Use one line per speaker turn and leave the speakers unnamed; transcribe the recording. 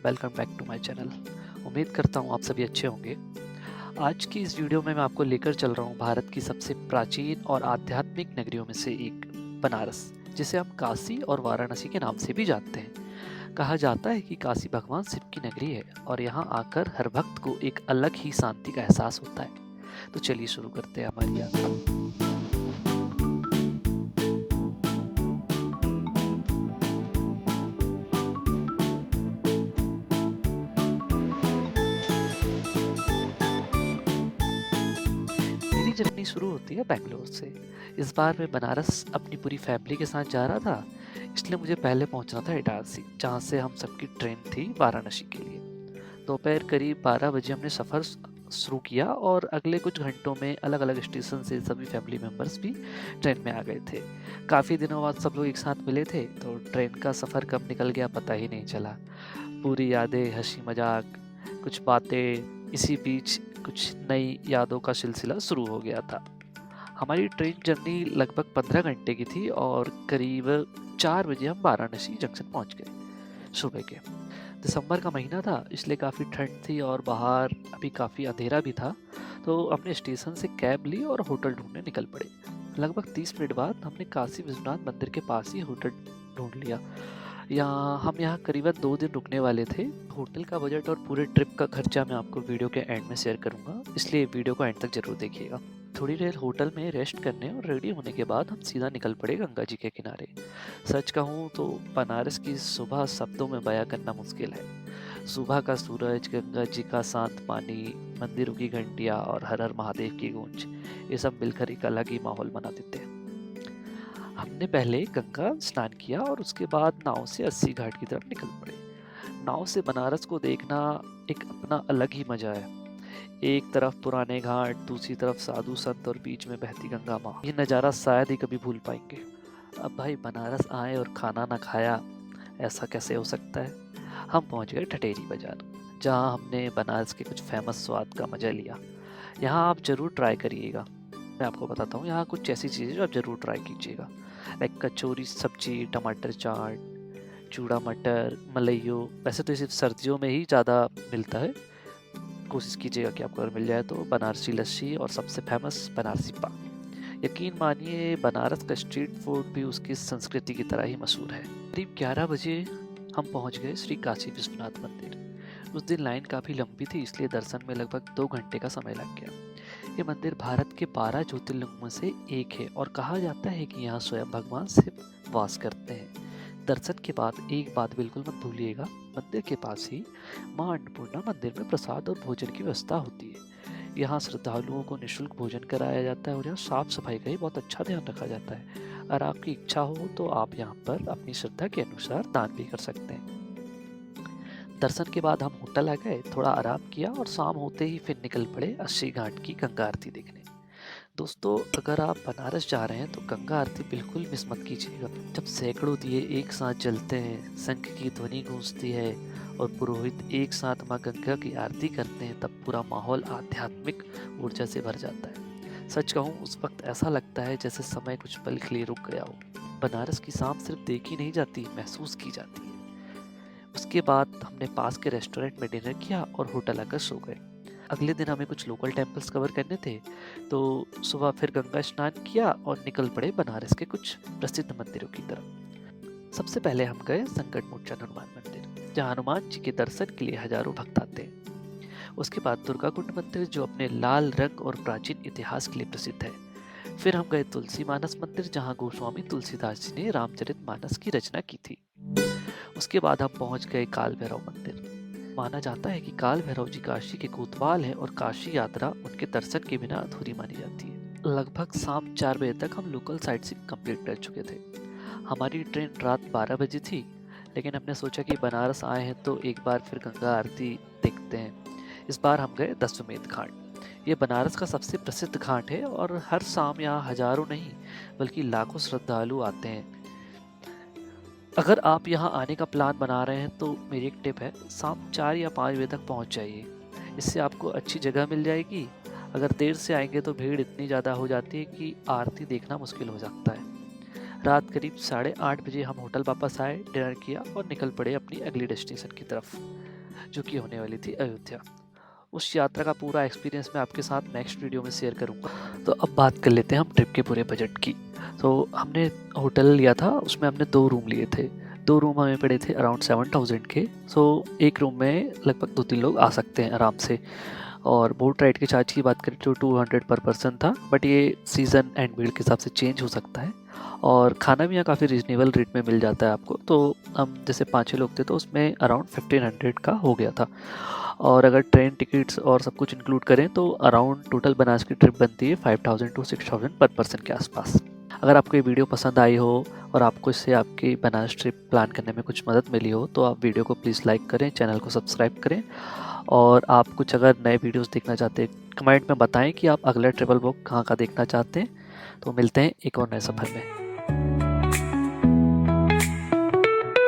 Welcome back to my channel. उम्मीद करता हूँ आप सभी अच्छे होंगे। आज की इस वीडियो में मैं आपको लेकर चल रहा हूँ भारत की सबसे प्राचीन और आध्यात्मिक नगरियों में से एक, बनारस, जिसे हम काशी और वाराणसी के नाम से भी जानते हैं। कहा जाता है कि काशी भगवान शिव की नगरी है और यहाँ आकर हर भक्त को एक अलग ही शांति का एहसास होता है। तो चलिए शुरू करते हैं हमारी यात्रा। मेरी जर्नी शुरू होती है बैंगलोर से। इस बार मैं बनारस अपनी पूरी फैमिली के साथ जा रहा था, इसलिए मुझे पहले पहुंचना था इटारसी, जहां से हम सबकी ट्रेन थी वाराणसी के लिए। दोपहर करीब 12 बजे हमने सफ़र शुरू किया और अगले कुछ घंटों में अलग अलग स्टेशन से सभी फैमिली मेम्बर्स भी ट्रेन में आ गए थे। काफ़ी दिनों बाद सब लोग एक साथ मिले थे, तो ट्रेन का सफ़र कब निकल गया पता ही नहीं चला। पूरी यादें, हंसी मजाक, कुछ बातें, इसी बीच कुछ नई यादों का सिलसिला शुरू हो गया था। हमारी ट्रेन जर्नी लगभग 15 घंटे की थी और करीब 4 बजे हम वाराणसी जंक्शन पहुंच गए सुबह के। दिसंबर का महीना था, इसलिए काफ़ी ठंड थी और बाहर अभी काफ़ी अंधेरा भी था। तो हमने स्टेशन से कैब ली और होटल ढूंढने निकल पड़े। लगभग 30 मिनट बाद हमने काशी विश्वनाथ मंदिर के पास ही होटल ढूंढ लिया। हम यहाँ करीबन 2 दिन रुकने वाले थे। होटल का बजट और पूरे ट्रिप का खर्चा मैं आपको वीडियो के एंड में शेयर करूंगा, इसलिए वीडियो को एंड तक जरूर देखिएगा। थोड़ी देर होटल में रेस्ट करने और रेडी होने के बाद हम सीधा निकल पड़े गंगा जी के किनारे। सच कहूँ तो बनारस की सुबह शब्दों में बयां करना मुश्किल है। सुबह का सूरज, गंगा जी का शांत पानी, मंदिरों की घंटियाँ और हर हर महादेव की गूंज, ये सब मिलकर एक अलग ही माहौल बना देते हैं। हमने पहले गंगा स्नान किया और उसके बाद नाव से अस्सी घाट की तरफ निकल पड़े। नाव से बनारस को देखना एक अपना अलग ही मजा है। एक तरफ पुराने घाट, दूसरी तरफ साधु संत और बीच में बहती गंगा माँ। ये नज़ारा शायद ही कभी भूल पाएंगे। अब भाई बनारस आए और खाना ना खाया, ऐसा कैसे हो सकता है। हम पहुंच गए ठटेरी बाजार, जहां हमने बनारस के कुछ फेमस स्वाद का मजा लिया। यहाँ आप ज़रूर ट्राई करिएगा। मैं आपको बताता हूँ, यहाँ कुछ ऐसी चीज़ें जो आप ज़रूर ट्राई कीजिएगा, लाइक कचौरी सब्जी, टमाटर चाट, चूड़ा मटर, मलइयो। वैसे तो ये सिर्फ सर्दियों में ही ज़्यादा मिलता है। कोशिश कीजिएगा कि आपको अगर मिल जाए तो। बनारसी लस्सी और सबसे फेमस बनारसी पान। यकीन मानिए, बनारस का स्ट्रीट फूड भी उसकी संस्कृति की तरह ही मशहूर है। करीब 11 बजे हम पहुंच गए श्री काशी विश्वनाथ मंदिर। उस दिन लाइन काफ़ी लंबी थी, इसलिए दर्शन में लगभग 2 घंटे का समय लग गया। ये मंदिर भारत के 12 ज्योतिर्लिंगों में से एक है और कहा जाता है कि यहाँ स्वयं भगवान शिव वास करते हैं। दर्शन के बाद एक बात बिल्कुल मत भूलिएगा, मंदिर के पास ही माँ अन्नपूर्णा मंदिर में प्रसाद और भोजन की व्यवस्था होती है। यहाँ श्रद्धालुओं को निःशुल्क भोजन कराया जाता है और यहाँ साफ सफाई का ही बहुत अच्छा ध्यान रखा जाता है। अगर आपकी इच्छा हो तो आप यहाँ पर अपनी श्रद्धा के अनुसार दान भी कर सकते हैं। दर्शन के बाद हम होटल आ गए, थोड़ा आराम किया और शाम होते ही फिर निकल पड़े अस्सी घाट की गंगा आरती देखने। दोस्तों, अगर आप बनारस जा रहे हैं तो गंगा आरती बिल्कुल मिस मत कीजिएगा। जब सैकड़ों दिए एक साथ जलते हैं, शंख की ध्वनि गूंजती है और पुरोहित एक साथ माँ गंगा की आरती करते हैं, तब पूरा माहौल आध्यात्मिक ऊर्जा से भर जाता है। सच कहूँ, उस वक्त ऐसा लगता है जैसे समय कुछ पल के लिए रुक गया हो। बनारस की शाम सिर्फ देखी नहीं जाती, महसूस की जाती है। उसके बाद हमने पास के रेस्टोरेंट में डिनर किया और होटल आकर सो गए। अगले दिन हमें कुछ लोकल टेम्पल्स कवर करने थे, तो सुबह फिर गंगा स्नान किया और निकल पड़े बनारस के कुछ प्रसिद्ध मंदिरों की तरफ। सबसे पहले हम गए संकट मोचन हनुमान मंदिर, जहाँ हनुमान जी के दर्शन के लिए हजारों भक्त आते हैं। उसके बाद दुर्गा कुंड मंदिर, जो अपने लाल रंग और प्राचीन इतिहास के लिए प्रसिद्ध है। फिर हम गए तुलसी मानस मंदिर, जहाँ गोस्वामी तुलसीदास जी ने रामचरित मानस की रचना की थी। उसके बाद हम पहुंच गए काल भैरव मंदिर। माना जाता है कि काल भैरव जी काशी के कोतवाल हैं और काशी यात्रा उनके दर्शन के बिना अधूरी मानी जाती है। लगभग शाम 4 बजे तक हम लोकल साइट से कंप्लीट कर चुके थे। हमारी ट्रेन रात 12 बजे थी, लेकिन हमने सोचा कि बनारस आए हैं तो एक बार फिर गंगा आरती देखते हैं। इस बार हम गए दशाश्वमेध घाट। ये बनारस का सबसे प्रसिद्ध घाट है और हर शाम यहाँ हजारों नहीं बल्कि लाखों श्रद्धालु आते हैं। अगर आप यहाँ आने का प्लान बना रहे हैं तो मेरी एक टिप है, शाम 4 या 5 बजे तक पहुँच जाइए। इससे आपको अच्छी जगह मिल जाएगी। अगर देर से आएंगे तो भीड़ इतनी ज़्यादा हो जाती है कि आरती देखना मुश्किल हो सकता है। रात करीब 8:30 बजे हम होटल वापस आए, डिनर किया और निकल पड़े अपनी अगली डेस्टिनेशन की तरफ। जो कि होने वाली थी अयोध्या। उस यात्रा का पूरा एक्सपीरियंस मैं आपके साथ नेक्स्ट वीडियो में शेयर करूँगा। तो अब बात कर लेते हैं हम ट्रिप के पूरे बजट की। तो हमने होटल लिया था, उसमें हमने 2 रूम लिए थे। 2 रूम हमें पड़े थे अराउंड 7000 के। सो एक रूम में लगभग 2-3 लोग आ सकते हैं आराम से। और बोट राइड के चार्ज की बात करें तो 200 पर पर्सन था, बट ये सीज़न एंड भीड़ के हिसाब से चेंज हो सकता है। और खाना भी यहाँ काफ़ी रीज़नेबल रेट में मिल जाता है आपको। तो हम जैसे 5-6 लोग थे तो उसमें अराउंड 1500 का हो गया था। और अगर ट्रेन टिकट्स और सब कुछ इंक्लूड करें तो अराउंड टोटल बनारस की ट्रिप बनती है 5000 टू 6000 पर पर्सन के आसपास। अगर आपको ये वीडियो पसंद आई हो और आपको इससे आपकी बनारस ट्रिप प्लान करने में कुछ मदद मिली हो तो आप वीडियो को प्लीज़ लाइक करें, चैनल को सब्सक्राइब करें। और आप कुछ अगर नए वीडियोस देखना चाहते हैं कमेंट में बताएं कि आप अगला ट्रैवल ब्लॉग कहाँ का देखना चाहते हैं। तो मिलते हैं एक और नए सफ़र में।